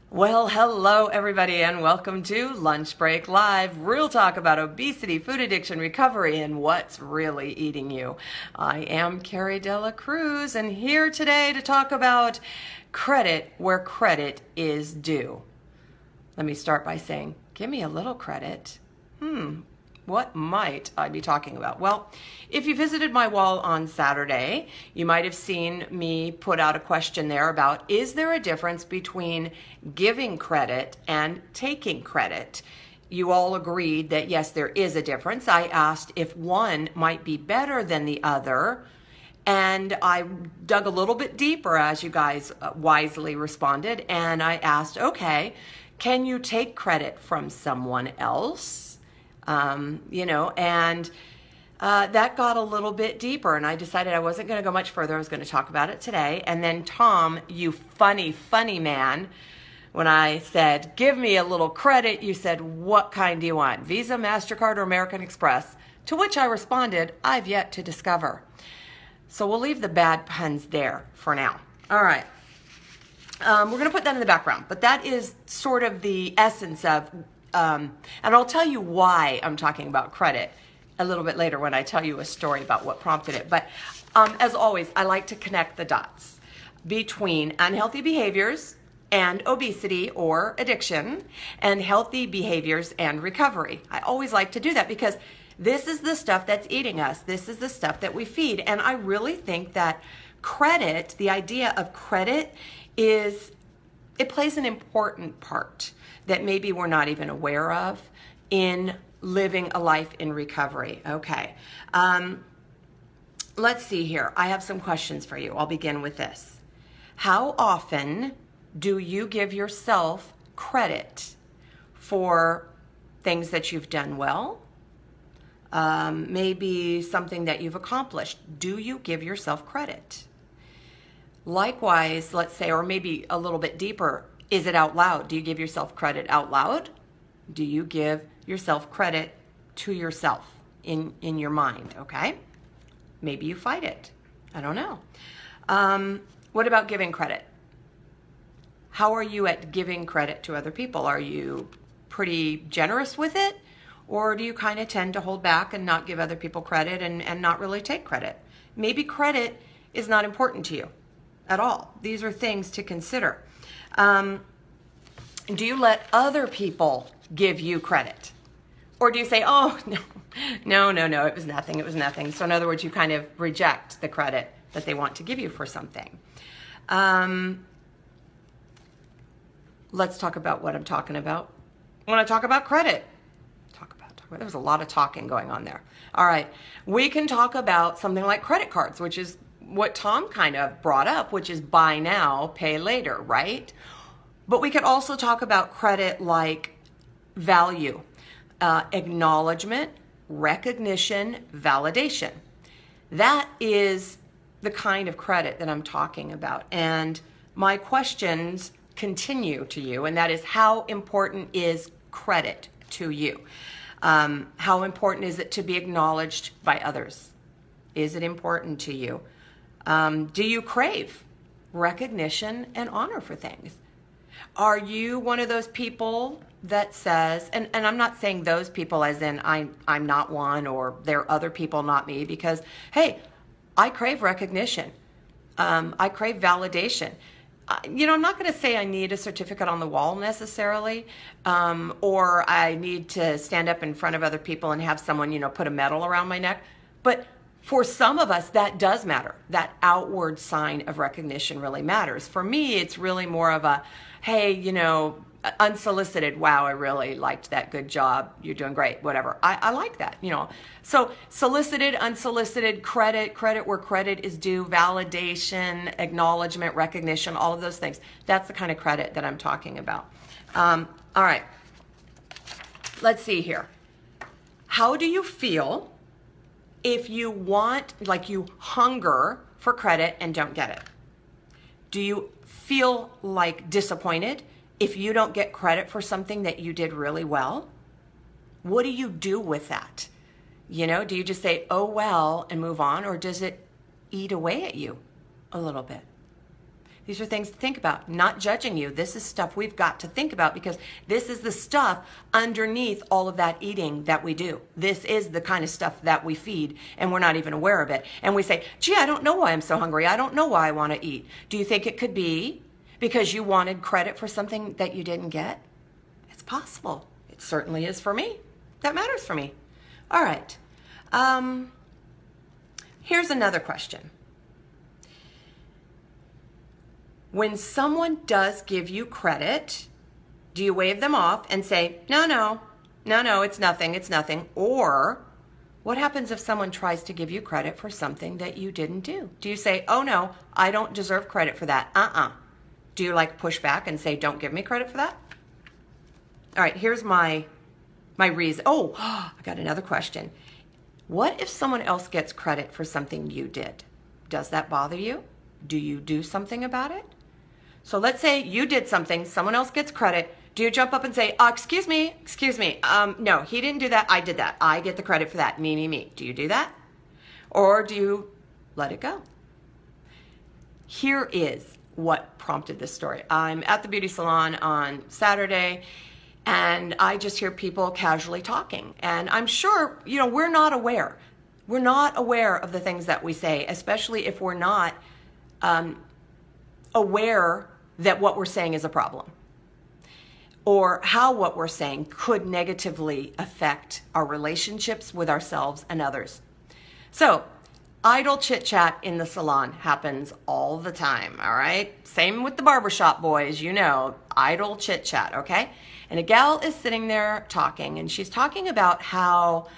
Well, hello everybody and welcome to Lunch Break Live, real talk about obesity, food addiction, recovery, and what's really eating you. I am Carrie Dela Cruz and here today to talk about credit where credit is due. Let me start by saying, give me a little credit. What might I be talking about? Well, if you visited my wall on Saturday, you might have seen me put out a question there about, is there a difference between giving credit and taking credit? You all agreed that yes, there is a difference. I asked if one might be better than the other, and I dug a little bit deeper as you guys wisely responded, and I asked, okay, can you take credit from someone else? That got a little bit deeper, and I decided I wasn't going to go much further. I was going to talk about it today. And then Tom, you funny man, when I said, give me a little credit, you said, what kind do you want? Visa, MasterCard, or American Express? To which I responded, I've yet to discover. So we'll leave the bad puns there for now. All right. We're going to put that in the background, but that is sort of the essence of and I'll tell you why I'm talking about credit a little bit later when I tell you a story about what prompted it. But as always, I like to connect the dots between unhealthy behaviors and obesity or addiction and healthy behaviors and recovery. I always like to do that because this is the stuff that's eating us. This is the stuff that we feed. And I really think that credit, the idea of credit, it plays an important part that maybe we're not even aware of in living a life in recovery. Okay, let's see here. I have some questions for you. I'll begin with this. How often do you give yourself credit for things that you've done well? Maybe something that you've accomplished. Do you give yourself credit? Likewise, let's say, or maybe a little bit deeper, is it out loud? Do you give yourself credit out loud? Do you give yourself credit to yourself in your mind, okay? Maybe you fight it. I don't know. What about giving credit? How are you at giving credit to other people? Are you pretty generous with it? Or do you kind of tend to hold back and not give other people credit and not really take credit? Maybe credit is not important to you at all. These are things to consider. Do you let other people give you credit? Or do you say, oh, no, it was nothing. So in other words, you kind of reject the credit that they want to give you for something. Let's talk about what I'm talking about. When I talk about credit, there was a lot of talking going on there. All right, we can talk about something like credit cards, which is what Tom kind of brought up, which is buy now, pay later, right? But we could also talk about credit like value, acknowledgement, recognition, validation. That is the kind of credit that I'm talking about. And my questions continue to you, and that is, how important is credit to you? How important is it to be acknowledged by others? Is it important to you? Do you crave recognition and honor for things? Are you one of those people that says, and I'm not saying those people as in I'm not one, or there are other people, not me, because, hey, I crave recognition. I crave validation. I'm not going to say I need a certificate on the wall necessarily, or I need to stand up in front of other people and have someone, put a medal around my neck. But for some of us, that does matter. That outward sign of recognition really matters. For me, it's really more of a, hey, unsolicited, wow, I really liked that, good job, you're doing great, whatever. I like that, So solicited, unsolicited, credit where credit is due, validation, acknowledgement, recognition, all of those things. That's the kind of credit that I'm talking about. All right, let's see here. How do you feel if you want, like you hunger for credit and don't get it? Do you feel like disappointed if you don't get credit for something that you did really well? What do you do with that? Do you just say, oh, well, and move on? Or does it eat away at you a little bit? These are things to think about. Not judging you. This is stuff we've got to think about because this is the stuff underneath all of that eating that we do. This is the kind of stuff that we feed and we're not even aware of it. And we say, gee, I don't know why I'm so hungry. I don't know why I want to eat. Do you think it could be because you wanted credit for something that you didn't get? It's possible. It certainly is for me. That matters for me. All right. Here's another question. When someone does give you credit, do you wave them off and say, no, it's nothing? Or what happens if someone tries to give you credit for something that you didn't do? Do you say, oh no, I don't deserve credit for that? Do you like push back and say, don't give me credit for that? All right, here's my reason. Oh, I got another question. What if someone else gets credit for something you did? Does that bother you? Do you do something about it? So let's say you did something, someone else gets credit. Do you jump up and say, excuse me, no, he didn't do that, I did that. I get the credit for that, me. Do you do that? Or do you let it go? Here is what prompted this story. I'm at the beauty salon on Saturday, and I just hear people casually talking. And I'm sure, we're not aware. We're not aware of the things that we say, especially if we're not aware that what we're saying is a problem or how what we're saying could negatively affect our relationships with ourselves and others. So idle chit chat in the salon happens all the time, all right? Same with the barbershop boys, idle chit chat, okay? And a gal is sitting there talking, and she's talking about how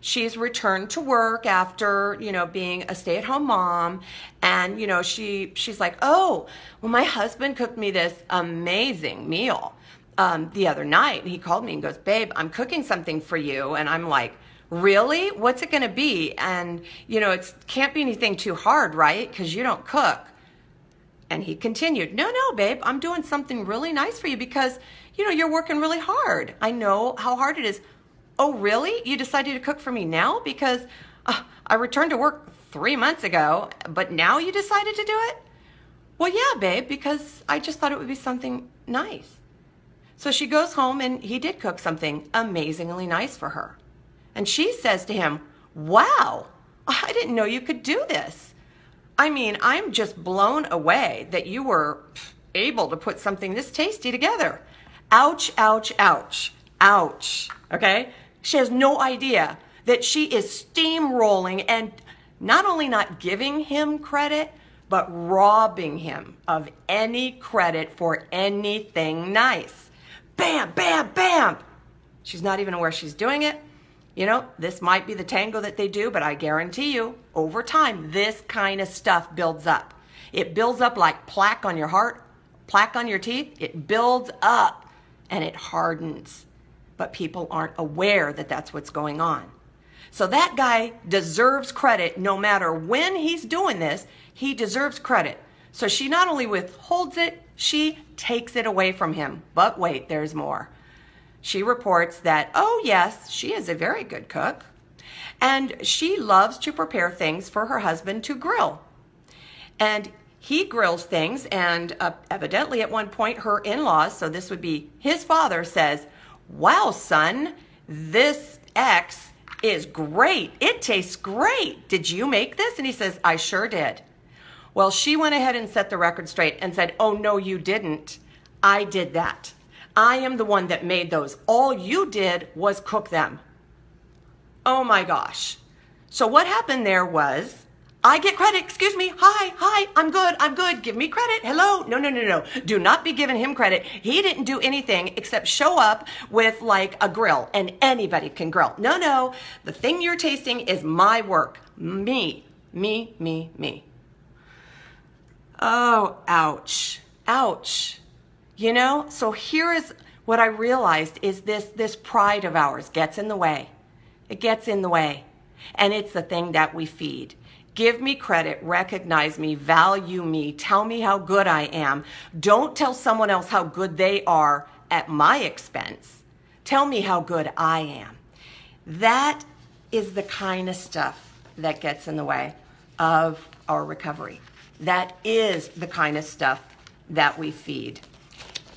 she's returned to work after, being a stay-at-home mom. And, she's like, oh, well, my husband cooked me this amazing meal the other night. He called me and goes, babe, I'm cooking something for you. And I'm like, really? What's it going to be? And, it can't be anything too hard, right? Because you don't cook. And he continued, no, babe, I'm doing something really nice for you because, you're working really hard. I know how hard it is. Oh, really? You decided to cook for me now? Because I returned to work 3 months ago, but now you decided to do it? Well, yeah, babe, because I just thought it would be something nice. So she goes home and he did cook something amazingly nice for her. And she says to him, wow, I didn't know you could do this. I mean, I'm just blown away that you were able to put something this tasty together. Ouch, ouch, ouch, ouch, okay? She has no idea that she is steamrolling and not only not giving him credit, but robbing him of any credit for anything nice. Bam, bam, bam. She's not even aware she's doing it. This might be the tango that they do, but I guarantee you, over time, this kind of stuff builds up. It builds up like plaque on your heart, plaque on your teeth. It builds up and it hardens. But people aren't aware that that's what's going on. So that guy deserves credit no matter when he's doing this. He deserves credit. So she not only withholds it, she takes it away from him. But wait, there's more. She reports that, oh yes, she is a very good cook. And she loves to prepare things for her husband to grill. And he grills things, and evidently at one point her in-laws, so this would be his father, says, wow, son, this X is great. It tastes great. Did you make this? And he says, I sure did. Well, she went ahead and set the record straight and said, oh, no, you didn't. I did that. I am the one that made those. All you did was cook them. Oh my gosh. So what happened there was, I get credit, excuse me, hi, I'm good, give me credit, hello. No. Do not be giving him credit. He didn't do anything except show up with like a grill, and anybody can grill. No, the thing you're tasting is my work, me. Oh, ouch. So here is what I realized is this pride of ours gets in the way. It gets in the way, and it's the thing that we feed. Give me credit, recognize me, value me, tell me how good I am. Don't tell someone else how good they are at my expense. Tell me how good I am. That is the kind of stuff that gets in the way of our recovery. That is the kind of stuff that we feed.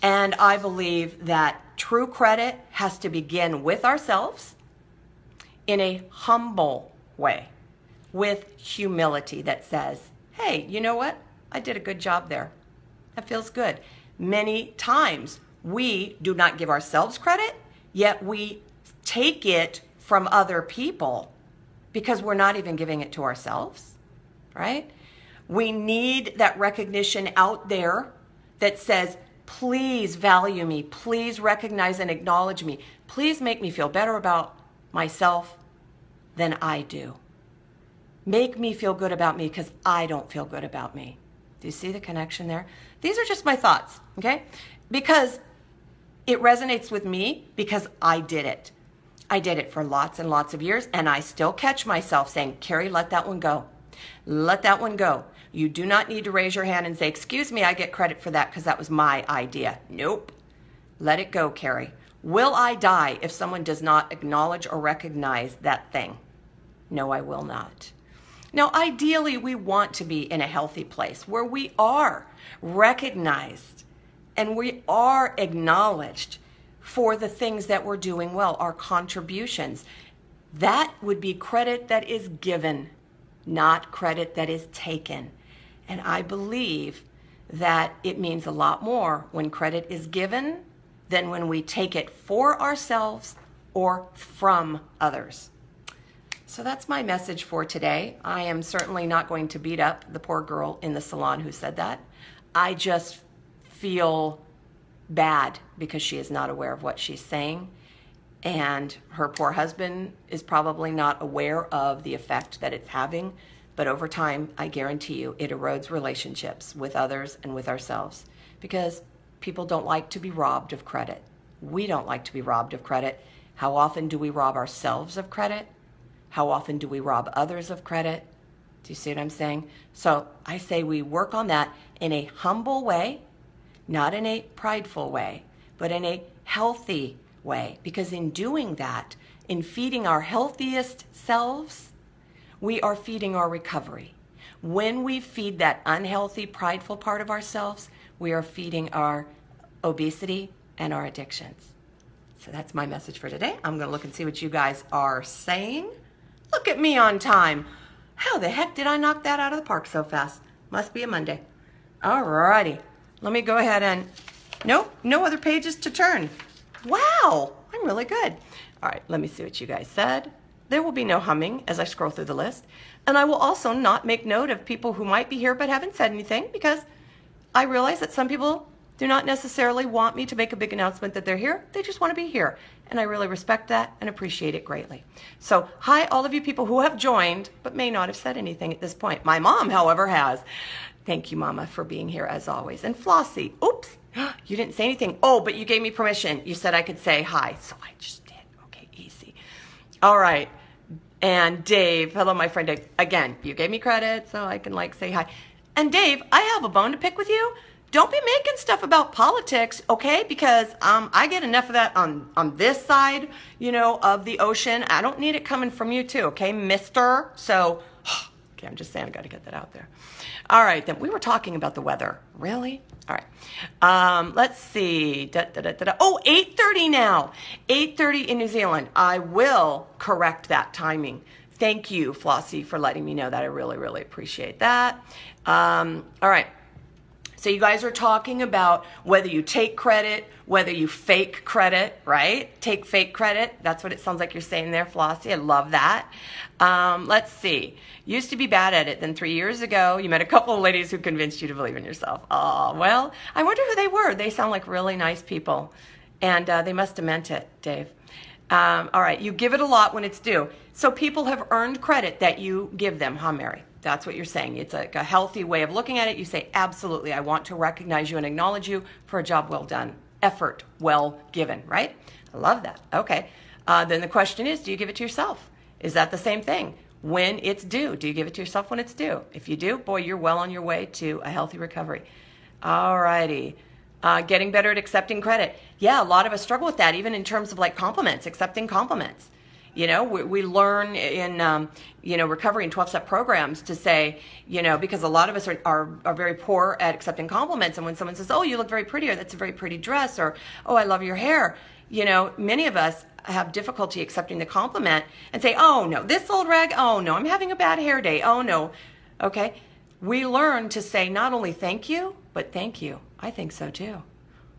And I believe that true credit has to begin with ourselves in a humble way, with humility that says, hey, you know what? I did a good job there. That feels good. Many times we do not give ourselves credit, yet we take it from other people because we're not even giving it to ourselves, right? We need that recognition out there that says, please value me, please recognize and acknowledge me, please make me feel better about myself than I do. Make me feel good about me because I don't feel good about me. Do you see the connection there? These are just my thoughts, okay? Because it resonates with me because I did it. I did it for lots and lots of years, and I still catch myself saying, Carrie, let that one go. Let that one go. You do not need to raise your hand and say, excuse me, I get credit for that because that was my idea. Nope. Let it go, Carrie. Will I die if someone does not acknowledge or recognize that thing? No, I will not. Now, ideally, we want to be in a healthy place where we are recognized and we are acknowledged for the things that we're doing well, our contributions. That would be credit that is given, not credit that is taken. And I believe that it means a lot more when credit is given than when we take it for ourselves or from others. So that's my message for today. I am certainly not going to beat up the poor girl in the salon who said that. I just feel bad because she is not aware of what she's saying. And her poor husband is probably not aware of the effect that it's having. But over time, I guarantee you, it erodes relationships with others and with ourselves because people don't like to be robbed of credit. We don't like to be robbed of credit. How often do we rob ourselves of credit? How often do we rob others of credit? Do you see what I'm saying? So I say we work on that in a humble way, not in a prideful way, but in a healthy way. Because in doing that, in feeding our healthiest selves, we are feeding our recovery. When we feed that unhealthy, prideful part of ourselves, we are feeding our obesity and our addictions. So that's my message for today. I'm going to look and see what you guys are saying. Look at me on time. How the heck did I knock that out of the park so fast? Must be a Monday. All righty. Let me go ahead and... Nope, no other pages to turn. Wow, I'm really good. All right, let me see what you guys said. There will be no humming as I scroll through the list. And I will also not make note of people who might be here but haven't said anything because I realize that some people do not necessarily want me to make a big announcement that they're here. They just want to be here. And I really respect that and appreciate it greatly. So, hi, all of you people who have joined but may not have said anything at this point. My mom, however, has. Thank you, Mama, for being here as always. And Flossie, oops, you didn't say anything. Oh, but you gave me permission. You said I could say hi, so I just did. Okay, easy. All right. And Dave, hello, my friend Dave. Again, you gave me credit, so I can say hi. And Dave, I have a bone to pick with you. Don't be making stuff about politics, okay? Because I get enough of that on this side, of the ocean. I don't need it coming from you too, okay, mister? So, okay, I'm just saying I got to get that out there. All right, then we were talking about the weather. Really? All right. Let's see. Oh, 8:30 now. 8:30 in New Zealand. I will correct that timing. Thank you, Flossie, for letting me know that. I really, really appreciate that. All right. So you guys are talking about whether you take credit, whether you fake credit, right? Take fake credit. That's what it sounds like you're saying there, Flossie. I love that. Let's see. Used to be bad at it. Then 3 years ago, you met a couple of ladies who convinced you to believe in yourself. Oh, well, I wonder who they were. They sound like really nice people. And they must have meant it, Dave. All right. You give it a lot when it's due. So people have earned credit that you give them, huh, Mary? That's what you're saying. It's like a healthy way of looking at it. You say, absolutely, I want to recognize you and acknowledge you for a job well done, effort well given, right? I love that. Okay. Then the question is, do you give it to yourself? Is that the same thing? When it's due, do you give it to yourself when it's due? If you do, boy, you're well on your way to a healthy recovery. All righty. Getting better at accepting credit. Yeah, a lot of us struggle with that, even in terms of compliments, accepting compliments. You know, we learn in, you know, recovery and 12-step programs to say, you know, because a lot of us are very poor at accepting compliments. And when someone says, oh, you look very pretty, or that's a very pretty dress, or, oh, I love your hair, you know, many of us have difficulty accepting the compliment and say, oh, no, this old rag, oh, no, I'm having a bad hair day, oh, no. Okay, we learn to say not only thank you, but thank you. I think so, too.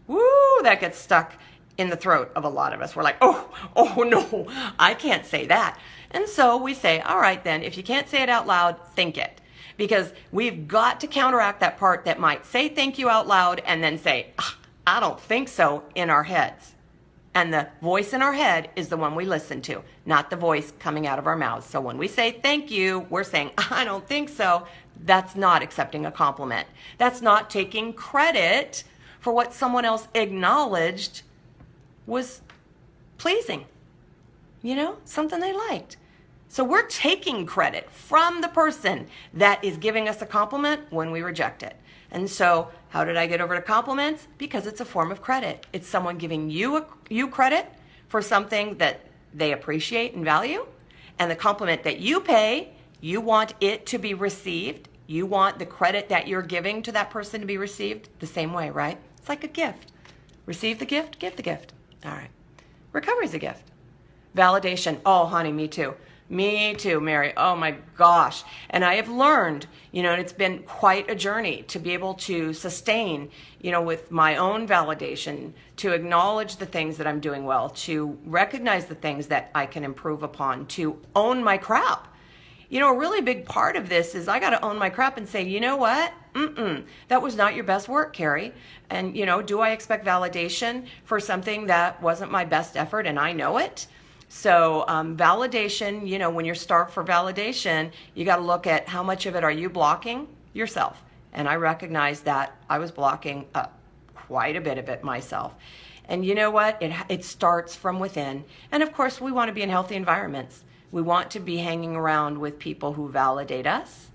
Woo, that gets stuck in the throat of a lot of us. We're like, oh no, I can't say that. And so we say, all right then, if you can't say it out loud, think it. Because we've got to counteract that part that might say thank you out loud and then say, I don't think so, in our heads. And the voice in our head is the one we listen to, not the voice coming out of our mouths. So when we say thank you, we're saying, I don't think so. That's not accepting a compliment. That's not taking credit for what someone else acknowledged was pleasing, you know, something they liked. So we're taking credit from the person that is giving us a compliment when we reject it. And so how did I get over to compliments? Because it's a form of credit. It's someone giving you credit for something that they appreciate and value. And the compliment that you pay, you want it to be received. You want the credit that you're giving to that person to be received the same way, right? It's like a gift. Receive the gift, give the gift. All right. Recovery is a gift. Validation. Oh, honey, me too. Me too, Mary. Oh my gosh. And I have learned, you know, and it's been quite a journey to be able to sustain, you know, with my own validation, to acknowledge the things that I'm doing well, to recognize the things that I can improve upon, to own my crap. You know, a really big part of this is I got to own my crap and say, you know what? That was not your best work, Carrie. And, you know, do I expect validation for something that wasn't my best effort and I know it? So validation, you know, when you're starved for validation, you got to look at how much of it are you blocking yourself. And I recognize that I was blocking quite a bit of it myself. And you know what? It starts from within. And of course, we want to be in healthy environments. We want to be hanging around with people who validate us.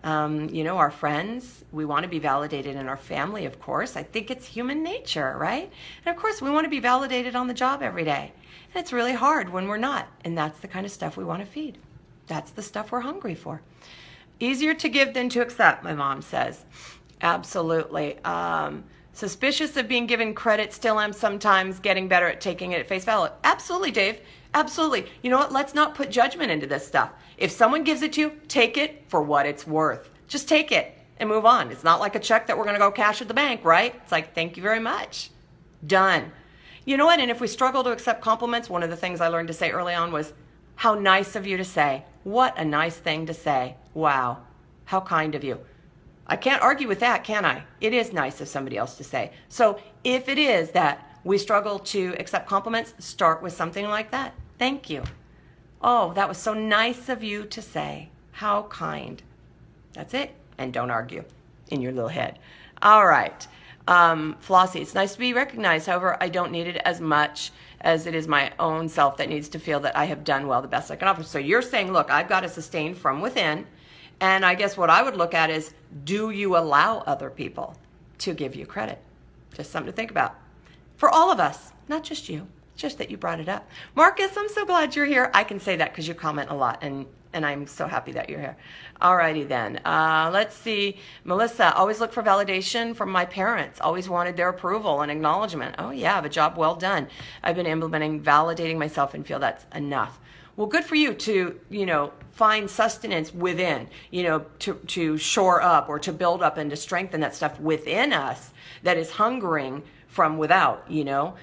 You know, our friends, we want to be validated in our family, of course. I think it's human nature, right? And of course, we want to be validated on the job every day. And it's really hard when we're not. And that's the kind of stuff we want to feed. That's the stuff we're hungry for. Easier to give than to accept, my mom says. Absolutely. Suspicious of being given credit, still am sometimes, getting better at taking it at face value. Absolutely, Dave. Absolutely. You know what? Let's not put judgment into this stuff. If someone gives it to you, take it for what it's worth. Just take it and move on. It's not like a check that we're going to go cash at the bank, right? It's like, thank you very much. Done. You know what? And if we struggle to accept compliments, one of the things I learned to say early on was, how nice of you to say. What a nice thing to say. Wow. How kind of you. I can't argue with that, can I? It is nice of somebody else to say. So if it is that we struggle to accept compliments, start with something like that. Thank you. Oh, that was so nice of you to say. How kind. That's it. And don't argue in your little head. All right. Flossie, it's nice to be recognized. However, I don't need it as much as it is my own self that needs to feel that I have done well, the best I can offer. So you're saying, look, I've got to sustain from within. And I guess what I would look at is, do you allow other people to give you credit? Just something to think about. For all of us, not just you. Just that you brought it up. Marcus, I'm so glad you're here. I can say that because you comment a lot, and I'm so happy that you're here. Alrighty then. Let's see. Melissa, always look for validation from my parents. Always wanted their approval and acknowledgement. Oh yeah, the job well done. I've been implementing validating myself and feel that's enough. Well, good for you to, you know, find sustenance within, you know, to shore up or to build up and to strengthen that stuff within us that is hungering from without, you know.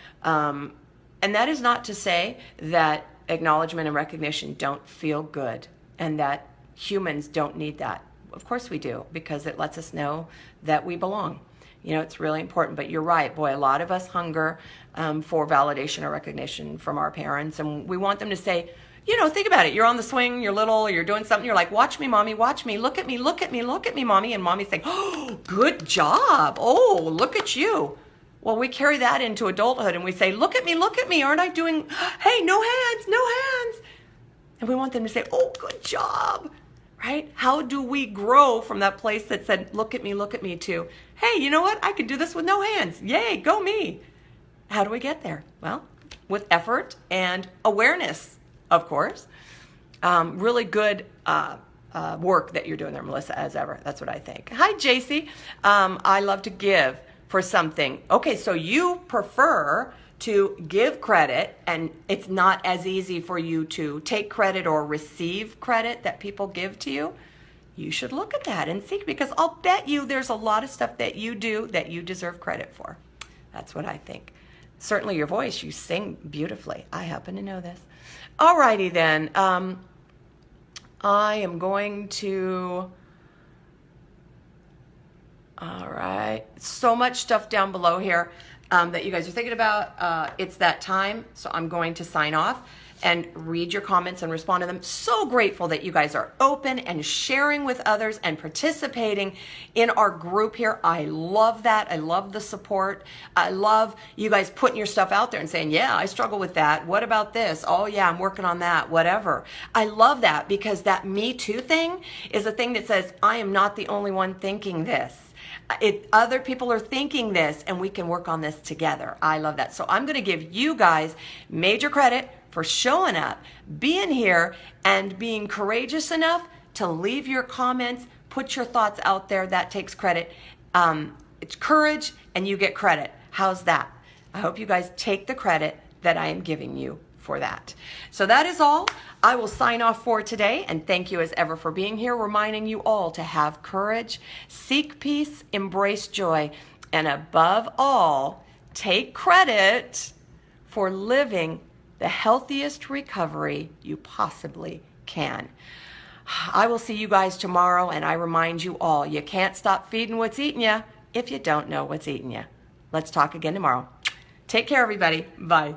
And that is not to say that acknowledgement and recognition don't feel good and that humans don't need that. Of course we do, because it lets us know that we belong. You know, it's really important. But you're right, boy, a lot of us hunger for validation or recognition from our parents. And we want them to say, you know, think about it. You're on the swing, you're little, you're doing something. You're like, watch me, mommy, watch me. Look at me, look at me, look at me, mommy. And mommy's saying, oh, good job. Oh, look at you. Well, we carry that into adulthood and we say, look at me, aren't I doing, hey, no hands, no hands. And we want them to say, oh, good job, right? How do we grow from that place that said, look at me to, hey, you know what? I can do this with no hands. Yay, go me. How do we get there? Well, with effort and awareness of course. Really good work that you're doing there, Melissa, as ever. That's what I think. Hi, JC. I love to give for something. Okay, so you prefer to give credit, and it's not as easy for you to take credit or receive credit that people give to you. You should look at that and see, because I'll bet you there's a lot of stuff that you do that you deserve credit for. That's what I think. Certainly your voice, you sing beautifully. I happen to know this. Alrighty then. I am going to, all right, so much stuff down below here that you guys are thinking about. It's that time, so I'm going to sign off and read your comments and respond to them. So grateful that you guys are open and sharing with others and participating in our group here. I love that. I love the support. I love you guys putting your stuff out there and saying, yeah, I struggle with that. What about this? Oh yeah, I'm working on that, whatever. I love that, because that Me Too thing is a thing that says, I am not the only one thinking this. Other people are thinking this, and we can work on this together. I love that. So I'm going to give you guys major credit for showing up, being here, and being courageous enough to leave your comments, put your thoughts out there. That takes credit. It's courage, and you get credit. How's that? I hope you guys take the credit that I am giving you for that. So that is all. I will sign off for today, and thank you as ever for being here, reminding you all to have courage, seek peace, embrace joy, and above all, take credit for living the healthiest recovery you possibly can. I will see you guys tomorrow, and I remind you all, you can't stop feeding what's eating you if you don't know what's eating you. Let's talk again tomorrow. Take care, everybody. Bye.